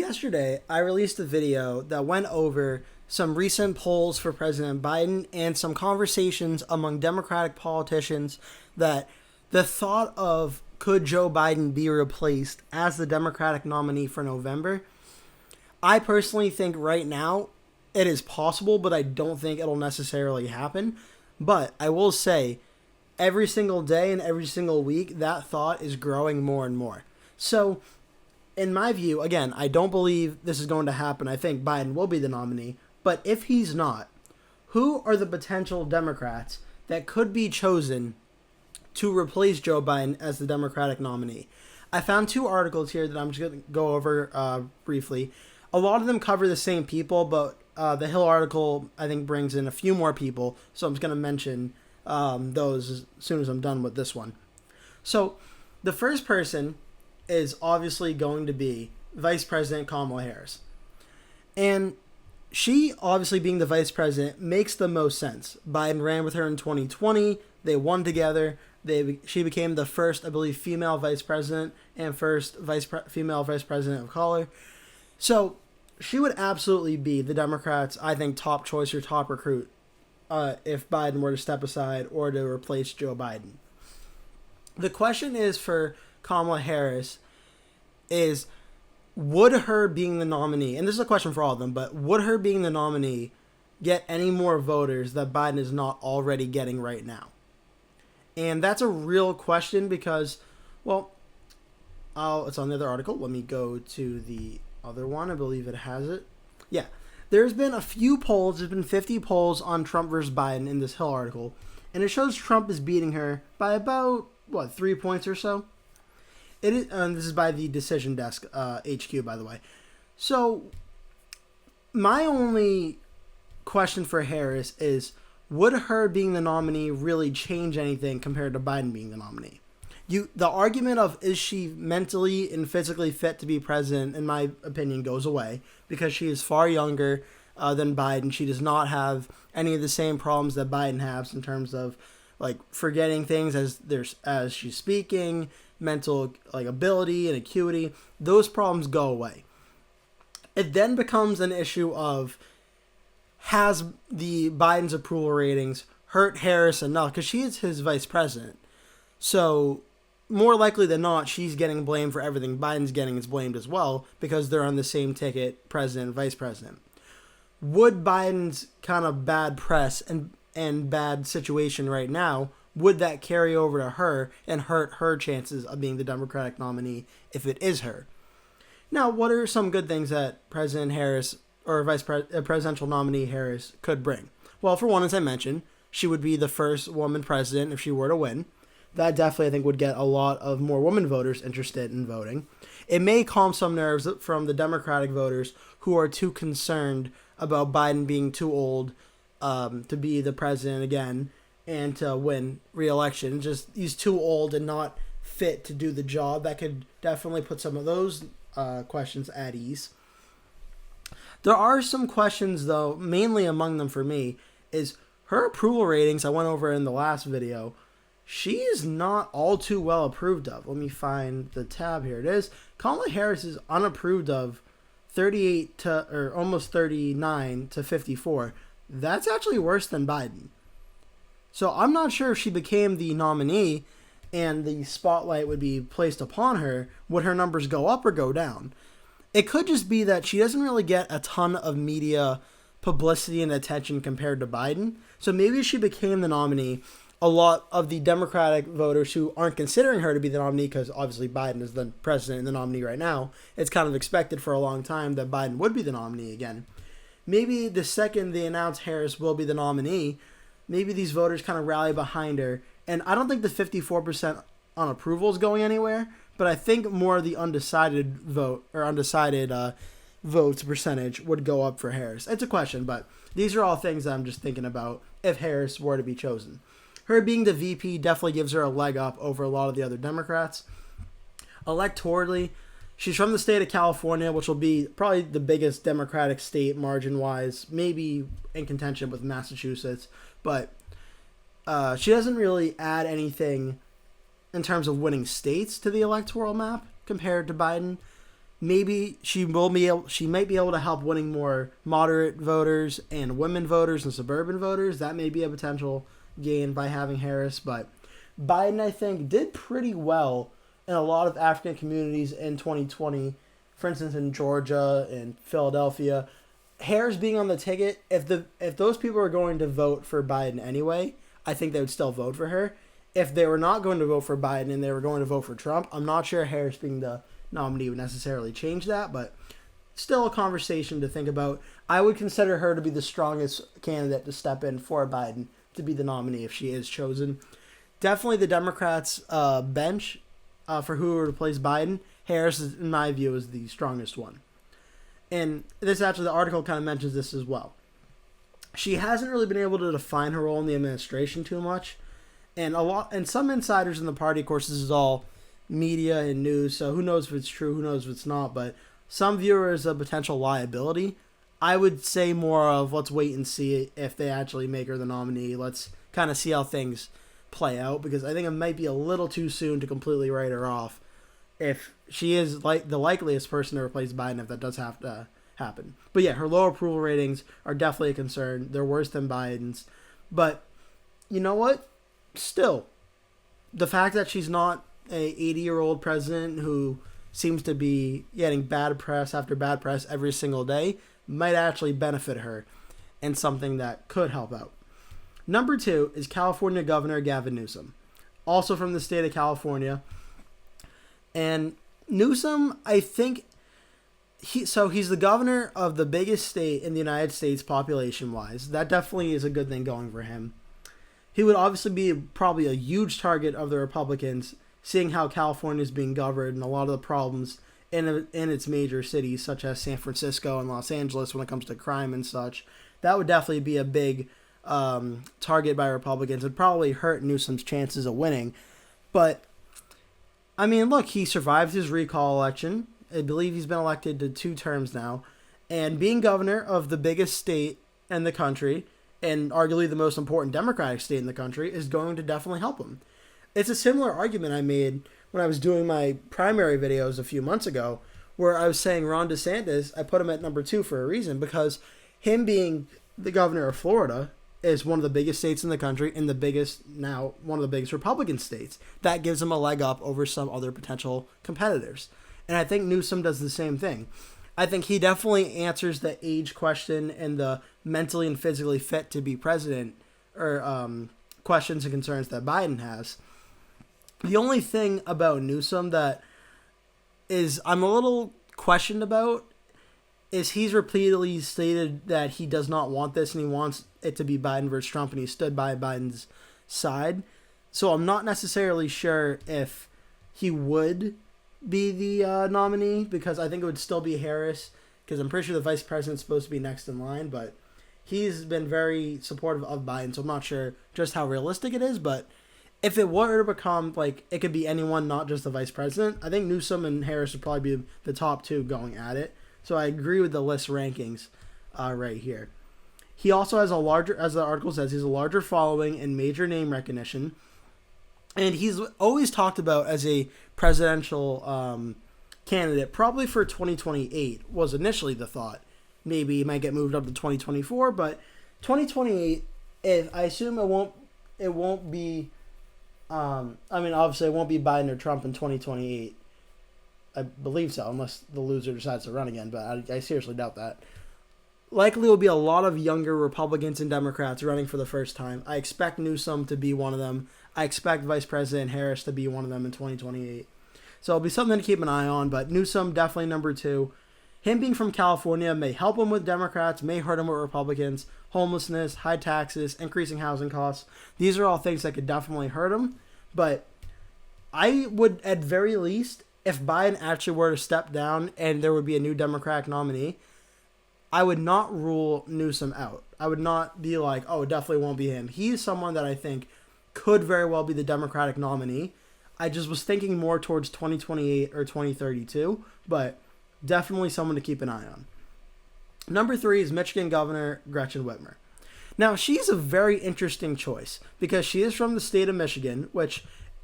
yesterday, I released a video that went over some recent polls for President Biden and some conversations among Democratic politicians that the thought of could Joe Biden be replaced as the Democratic nominee for November. I personally think right now it is possible, but I don't think it'll necessarily happen. But I will say, every single day and every single week, that thought is growing more and more. So, in my view, again, I don't believe this is going to happen. I think Biden will be the nominee. But if he's not, who are the potential Democrats that could be chosen to replace Joe Biden as the Democratic nominee? I found two articles here that I'm just going to go over briefly. A lot of them cover the same people, but the Hill article, I think, brings in a few more people. So I'm just going to mention those as soon as I'm done with this one. So the first person is obviously going to be Vice President Kamala Harris. And she, obviously being the vice president, makes the most sense. Biden ran with her in 2020. They won together. She became the first, I believe, female vice president and first female vice president of color. So she would absolutely be the Democrats', I think, top choice or top recruit if Biden were to step aside or to replace Joe Biden. The question is for Kamala Harris is, would her being the nominee, and this is a question for all of them, but would her being the nominee get any more voters that Biden is not already getting right now? And that's a real question because, well, it's on the other article. Let me go to the other one. I believe it has it. Yeah. There's been a few polls. There's been 50 polls on Trump versus Biden in this Hill article. And it shows Trump is beating her by about, 3 points or so? It is, this is by the Decision Desk, HQ, by the way. So, my only question for Harris is, would her being the nominee really change anything compared to Biden being the nominee? The argument of is she mentally and physically fit to be president, in my opinion, goes away because she is far younger than Biden. She does not have any of the same problems that Biden has in terms of forgetting things as she's speaking, mental ability and acuity. Those problems go away. It then becomes an issue of, has the Biden's approval ratings hurt Harris enough? Because she is his vice president. So more likely than not, she's getting blamed for everything Biden's getting is blamed as well because they're on the same ticket, president, vice president. Would Biden's kind of bad press and bad situation right now, would that carry over to her and hurt her chances of being the Democratic nominee if it is her? Now, what are some good things that President Harris or presidential nominee Harris could bring? Well, for one, as I mentioned, she would be the first woman president if she were to win. That definitely, I think, would get a lot of more women voters interested in voting. It may calm some nerves from the Democratic voters who are too concerned about Biden being too old to be the president again and to win re-election. Just he's too old and not fit to do the job. That could definitely put some of those questions at ease. There are some questions, though, mainly among them for me, is her approval ratings I went over in the last video. She is not all too well approved of. Let me find the tab. Here it is. Kamala Harris is unapproved of 38 or almost 39 to 54. That's actually worse than Biden. So I'm not sure if she became the nominee and the spotlight would be placed upon her, would her numbers go up or go down? It could just be that she doesn't really get a ton of media publicity and attention compared to Biden. So maybe if she became the nominee, a lot of the Democratic voters who aren't considering her to be the nominee, because obviously Biden is the president and the nominee right now, it's kind of expected for a long time that Biden would be the nominee again. Maybe the second they announce Harris will be the nominee, maybe these voters kind of rally behind her. And I don't think the 54% on approval is going anywhere, but I think more of the undecided vote or undecided votes percentage would go up for Harris. It's a question, but these are all things that I'm just thinking about if Harris were to be chosen. Her being the VP definitely gives her a leg up over a lot of the other Democrats. Electorally, she's from the state of California, which will be probably the biggest Democratic state margin-wise, maybe in contention with Massachusetts, but she doesn't really add anything in terms of winning states to the electoral map compared to Biden. maybe she might be able to help winning more moderate voters and women voters and suburban voters. That may be a potential gain by having Harris. But Biden, I think, did pretty well in a lot of African communities in 2020. For instance, in Georgia and Philadelphia, Harris being on the ticket, if those people are going to vote for Biden anyway, I think they would still vote for her. If they were not going to vote for Biden and they were going to vote for Trump, I'm not sure Harris being the nominee would necessarily change that, but still a conversation to think about. I would consider her to be the strongest candidate to step in for Biden to be the nominee if she is chosen. Definitely the Democrats' bench for who would replace Biden. Harris, in my view, is the strongest one. And this actually, the article kind of mentions this as well. She hasn't really been able to define her role in the administration too much. And some insiders in the party, of course, this is all media and news, so who knows if it's true, who knows if it's not, but some view her as a potential liability. I would say more of let's wait and see if they actually make her the nominee. Let's kind of see how things play out, because I think it might be a little too soon to completely write her off if she is like the likeliest person to replace Biden if that does have to happen. But yeah, her low approval ratings are definitely a concern. They're worse than Biden's. But you know what? Still, the fact that she's not a 80-year-old president who seems to be getting bad press after bad press every single day might actually benefit her and something that could help out. Number 2 is California Governor Gavin Newsom, also from the state of California. And Newsom, I think, he's the governor of the biggest state in the United States population-wise. That definitely is a good thing going for him. He would obviously be probably a huge target of the Republicans, seeing how California is being governed and a lot of the problems in its major cities, such as San Francisco and Los Angeles when it comes to crime and such. That would definitely be a big target by Republicans. It'd probably hurt Newsom's chances of winning. But, I mean, look, he survived his recall election. I believe he's been elected to 2 terms now. And being governor of the biggest state in the country, and arguably the most important Democratic state in the country, is going to definitely help him. It's a similar argument I made when I was doing my primary videos a few months ago, where I was saying Ron DeSantis, I put him at number 2 for a reason, because him being the governor of Florida is one of the biggest states in the country and one of the biggest Republican states. That gives him a leg up over some other potential competitors. And I think Newsom does the same thing. I think he definitely answers the age question and the mentally and physically fit to be president or questions and concerns that Biden has. The only thing about Newsom that is I'm a little questioned about is he's repeatedly stated that he does not want this and he wants it to be Biden versus Trump, and he stood by Biden's side. So I'm not necessarily sure if he would be the nominee, because I think it would still be Harris, because I'm pretty sure the vice president's supposed to be next in line, but he's been very supportive of Biden, so I'm not sure just how realistic it is. But if it were to become, like, it could be anyone, not just the vice president, I think Newsom and Harris would probably be the top 2 going at it. So I agree with the list rankings right here. He also has as the article says, he's a larger following and major name recognition. And he's always talked about as a presidential candidate, probably for 2028 was initially the thought. Maybe he might get moved up to 2024, but 2028, I assume it won't be, obviously it won't be Biden or Trump in 2028. I believe so, unless the loser decides to run again, but I seriously doubt that. Likely will be a lot of younger Republicans and Democrats running for the first time. I expect Newsom to be one of them. I expect Vice President Harris to be one of them in 2028. So it'll be something to keep an eye on, but Newsom definitely number 2. Him being from California may help him with Democrats, may hurt him with Republicans. Homelessness, high taxes, increasing housing costs. These are all things that could definitely hurt him. But I would, at very least, if Biden actually were to step down and there would be a new Democratic nominee, I would not rule Newsom out. I would not be like, oh, it definitely won't be him. He's someone that I think could very well be the Democratic nominee. I just was thinking more towards 2028 or 2032, but definitely someone to keep an eye on. Number 3 is Michigan Governor Gretchen Whitmer. Now, she's a very interesting choice because she is from the state of Michigan, which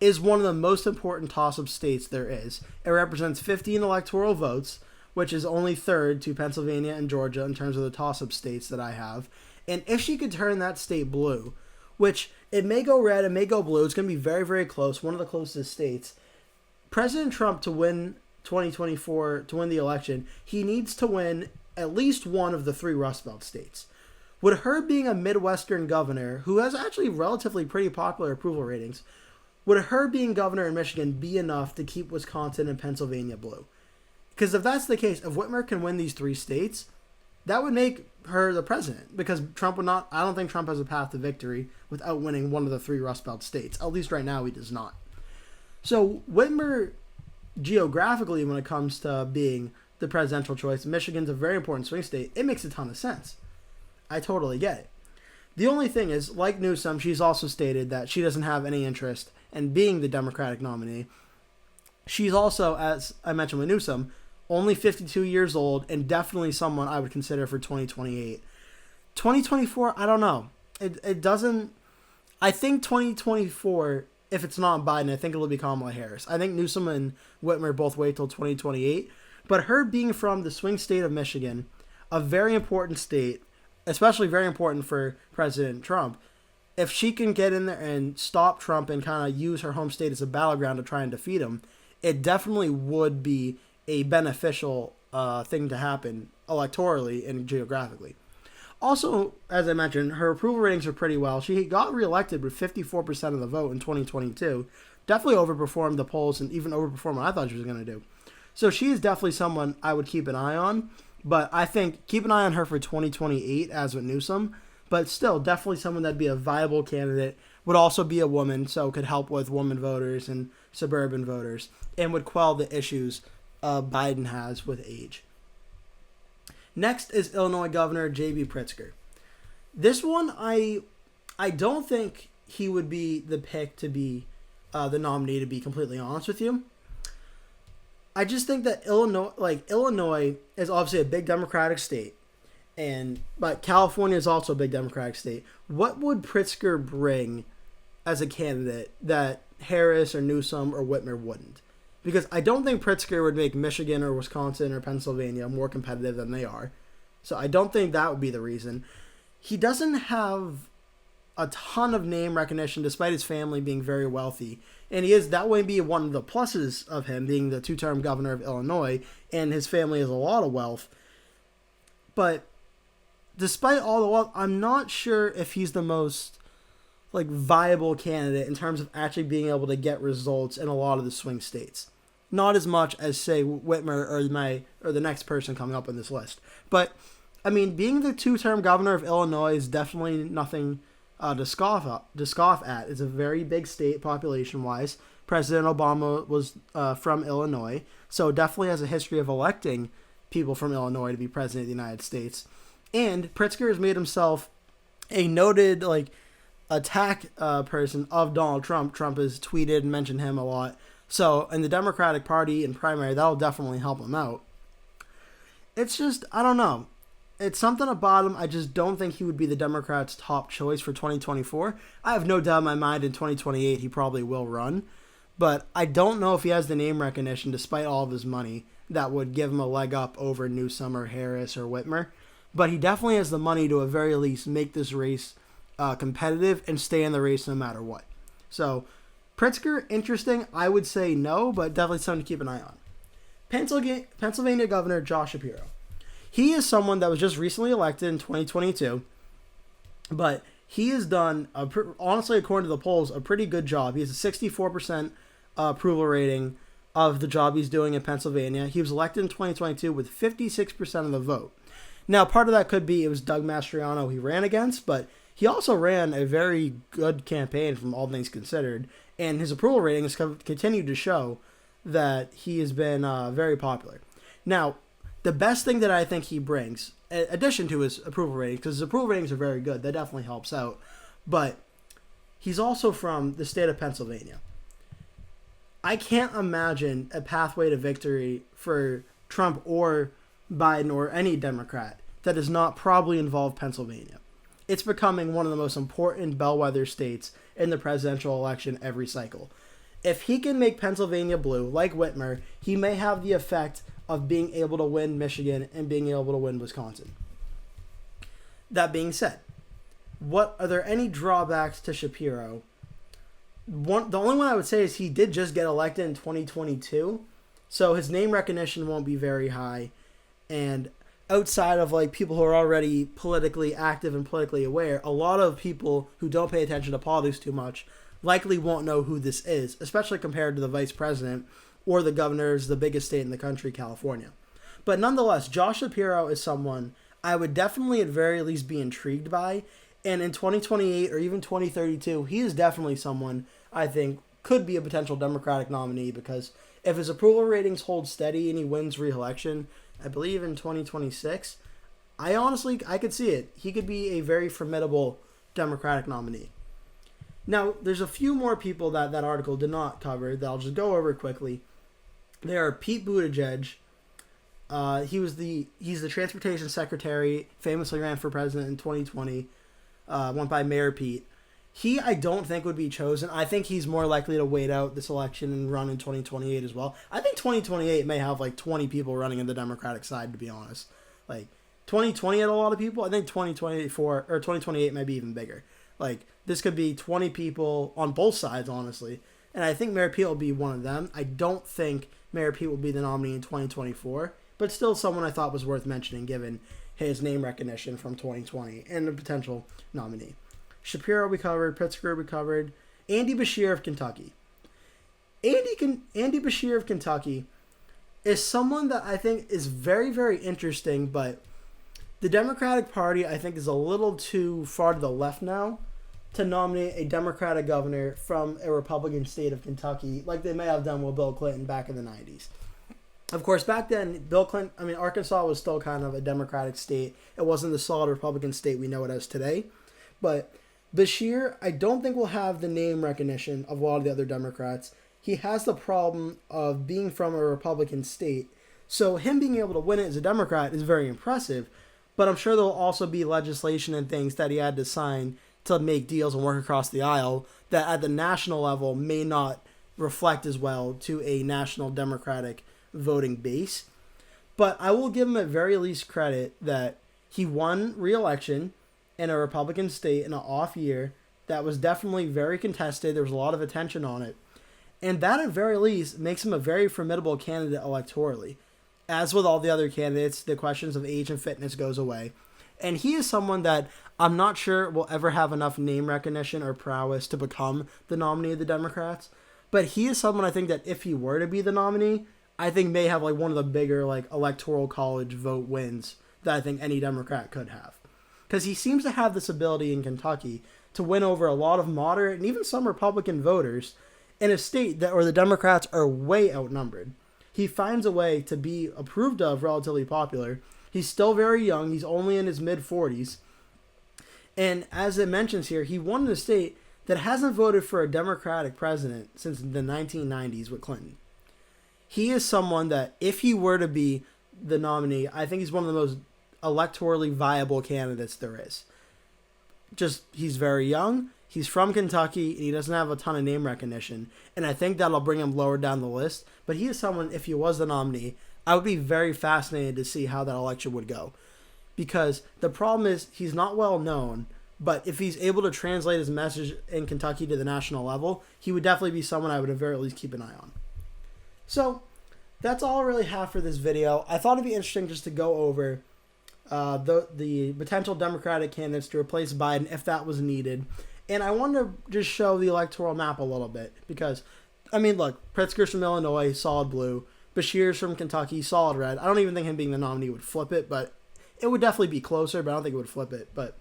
is one of the most important toss-up states there is. It represents 15 electoral votes, which is only third to Pennsylvania and Georgia in terms of the toss-up states that I have. And if she could turn that state blue, which it may go red, it may go blue, it's going to be very, very close, one of the closest states. President Trump, to win 2024, to win the election, he needs to win at least one of the 3 Rust Belt states. Would her being a Midwestern governor, who has actually relatively pretty popular approval ratings, would her being governor in Michigan be enough to keep Wisconsin and Pennsylvania blue? Because if that's the case, if Whitmer can win these 3 states, that would make her the president. Because Trump would not, I don't think Trump has a path to victory without winning one of the 3 Rust Belt states. At least right now he does not. So Whitmer, geographically, when it comes to being the presidential choice, Michigan's a very important swing state. It makes a ton of sense. I totally get it. The only thing is, like Newsom, she's also stated that she doesn't have any interest in being the Democratic nominee. She's also, as I mentioned with Newsom, only 52 years old and definitely someone I would consider for 2028. 2024, I don't know. It doesn't... I think 2024, if it's not Biden, I think it'll be Kamala Harris. I think Newsom and Whitmer both wait till 2028. But her being from the swing state of Michigan, a very important state, especially very important for President Trump, if she can get in there and stop Trump and kind of use her home state as a battleground to try and defeat him, it definitely would be a beneficial thing to happen electorally and geographically. Also, as I mentioned, her approval ratings are pretty well. She got reelected with 54% of the vote in 2022. Definitely overperformed the polls and even overperformed what I thought she was going to do. So she is definitely someone I would keep an eye on. But I think keep an eye on her for 2028 as with Newsom. But still, definitely someone that'd be a viable candidate. Would also be a woman, so could help with women voters and suburban voters. And would quell the issues Biden has with age. Next is Illinois Governor JB Pritzker. This one, I don't think he would be the pick to be the nominee, to be completely honest with you. I just think that Illinois is obviously a big Democratic state, but California is also a big Democratic state. What would Pritzker bring as a candidate that Harris or Newsom or Whitmer wouldn't? Because I don't think Pritzker would make Michigan or Wisconsin or Pennsylvania more competitive than they are. So I don't think that would be the reason. He doesn't have a ton of name recognition despite his family being very wealthy. And that would be one of the pluses of him being the 2-term governor of Illinois, and his family has a lot of wealth. But despite all the wealth, I'm not sure if he's the most viable candidate in terms of actually being able to get results in a lot of the swing states. Not as much as, say, Whitmer or the next person coming up on this list. But, I mean, being the 2-term governor of Illinois is definitely nothing to scoff at. It's a very big state population-wise. President Obama was from Illinois, so definitely has a history of electing people from Illinois to be president of the United States. And Pritzker has made himself a noted attack person of Donald Trump. Trump has tweeted and mentioned him a lot. So in the Democratic Party and primary, that'll definitely help him out. It's just, I don't know. It's something about him. I just don't think he would be the Democrats' top choice for 2024. I have no doubt in my mind in 2028 he probably will run. But I don't know if he has the name recognition, despite all of his money, that would give him a leg up over Newsom or Harris or Whitmer. But he definitely has the money to, at very least, make this race competitive and stay in the race no matter what. So, Pritzker, interesting. I would say no, but definitely something to keep an eye on. Pennsylvania Governor Josh Shapiro. He is someone that was just recently elected in 2022, but he has done, honestly, according to the polls, a pretty good job. He has a 64% approval rating of the job he's doing in Pennsylvania. He was elected in 2022 with 56% of the vote. Now, part of that could be it was Doug Mastriano he ran against, but he also ran a very good campaign from all things considered, and his approval rating has continued to show that he has been very popular. Now, the best thing that I think he brings, in addition to his approval rating, because his approval ratings are very good, that definitely helps out, but he's also from the state of Pennsylvania. I can't imagine a pathway to victory for Trump or Biden or any Democrat that does not probably involve Pennsylvania. It's becoming one of the most important bellwether states in the presidential election every cycle. If he can make Pennsylvania blue, like Whitmer, he may have the effect of being able to win Michigan and being able to win Wisconsin. That being said, are there any drawbacks to Shapiro? The only one I would say is he did just get elected in 2022, so his name recognition won't be very high. And outside of like people who are already politically active and politically aware, a lot of people who don't pay attention to politics too much likely won't know who this is, especially compared to the vice president or the governor's the biggest state in the country, California. But nonetheless, Josh Shapiro is someone I would definitely at very least be intrigued by. And in 2028 or even 2032, he is definitely someone I think could be a potential Democratic nominee, because if his approval ratings hold steady and he wins re-election, I believe in 2026, I could see it. He could be a very formidable Democratic nominee. Now, there's a few more people that article did not cover that I'll just go over quickly. There are Pete Buttigieg. He's the transportation secretary, famously ran for president in 2020, went by Mayor Pete. He, I don't think, would be chosen. I think he's more likely to wait out this election and run in 2028 as well. I think 2028 may have like 20 people running in the Democratic side, to be honest. Like 2020 had a lot of people. I think 2024 or 2028 might be even bigger. Like this could be 20 people on both sides, honestly. And I think Mayor Pete will be one of them. I don't think Mayor Pete will be the nominee in 2024, but still someone I thought was worth mentioning given his name recognition from 2020 and a potential nominee. Shapiro we covered, Pritzker we covered, Andy Beshear of Kentucky. Andy Beshear of Kentucky is someone that I think is very, very interesting, but the Democratic Party I think is a little too far to the left now to nominate a Democratic governor from a Republican state of Kentucky like they may have done with Bill Clinton back in the 90s. Of course, back then, Arkansas was still kind of a Democratic state. It wasn't the solid Republican state we know it as today. But Beshear, I don't think will have the name recognition of a lot of the other Democrats. He has the problem of being from a Republican state. So him being able to win it as a Democrat is very impressive. But I'm sure there will also be legislation and things that he had to sign to make deals and work across the aisle that at the national level may not reflect as well to a national Democratic voting base. But I will give him at very least credit that he won re-election in a Republican state in an off year that was definitely very contested. There was a lot of attention on it. And that at very least makes him a very formidable candidate electorally. As with all the other candidates, the questions of age and fitness goes away. And he is someone that I'm not sure will ever have enough name recognition or prowess to become the nominee of the Democrats. But he is someone I think that if he were to be the nominee, I think may have like one of the bigger like electoral college vote wins that I think any Democrat could have. Because he seems to have this ability in Kentucky to win over a lot of moderate and even some Republican voters in a state that where the Democrats are way outnumbered. He finds a way to be approved of, relatively popular. He's still very young. He's only in his mid-40s. And as it mentions here, he won in a state that hasn't voted for a Democratic president since the 1990s with Clinton. He is someone that, if he were to be the nominee, I think he's one of the most electorally viable candidates there is. Just, he's very young. He's from Kentucky, and he doesn't have a ton of name recognition. And I think that'll bring him lower down the list. But he is someone, if he was the nominee, I would be very fascinated to see how that election would go. Because the problem is, he's not well known. But if he's able to translate his message in Kentucky to the national level, he would definitely be someone I would at very least keep an eye on. So, that's all I really have for this video. I thought it'd be interesting just to go over the potential Democratic candidates to replace Biden if that was needed. And I wanted to just show the electoral map a little bit. Because, I mean, look, Pritzker's from Illinois, solid blue. Beshear's from Kentucky, solid red. I don't even think him being the nominee would flip it, but it would definitely be closer, but I don't think it would flip it. But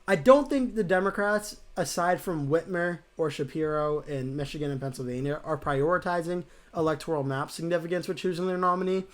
I don't think the Democrats, aside from Whitmer or Shapiro in Michigan and Pennsylvania, are prioritizing electoral map significance with choosing their nominee.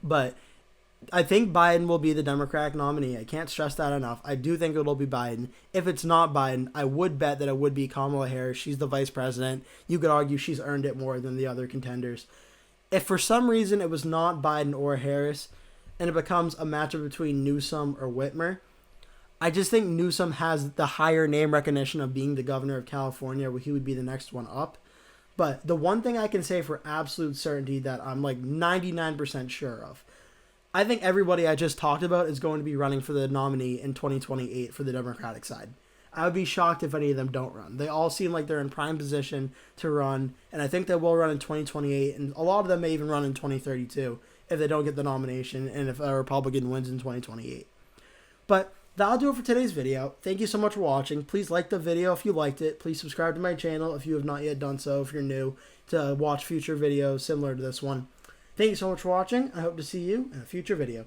But I think Biden will be the Democratic nominee. I can't stress that enough. I do think it'll be Biden. If it's not Biden, I would bet that it would be Kamala Harris. She's the vice president. You could argue she's earned it more than the other contenders. If for some reason it was not Biden or Harris, and it becomes a matchup between Newsom or Whitmer, I just think Newsom has the higher name recognition of being the governor of California, where he would be the next one up. But the one thing I can say for absolute certainty that I'm like 99% sure of, I think everybody I just talked about is going to be running for the nominee in 2028 for the Democratic side. I would be shocked if any of them don't run. They all seem like they're in prime position to run, and I think they will run in 2028, and a lot of them may even run in 2032 if they don't get the nomination and if a Republican wins in 2028. But that'll do it for today's video. Thank you so much for watching. Please like the video if you liked it. Please subscribe to my channel if you have not yet done so, if you're new, to watch future videos similar to this one. Thank you so much for watching. I hope to see you in a future video.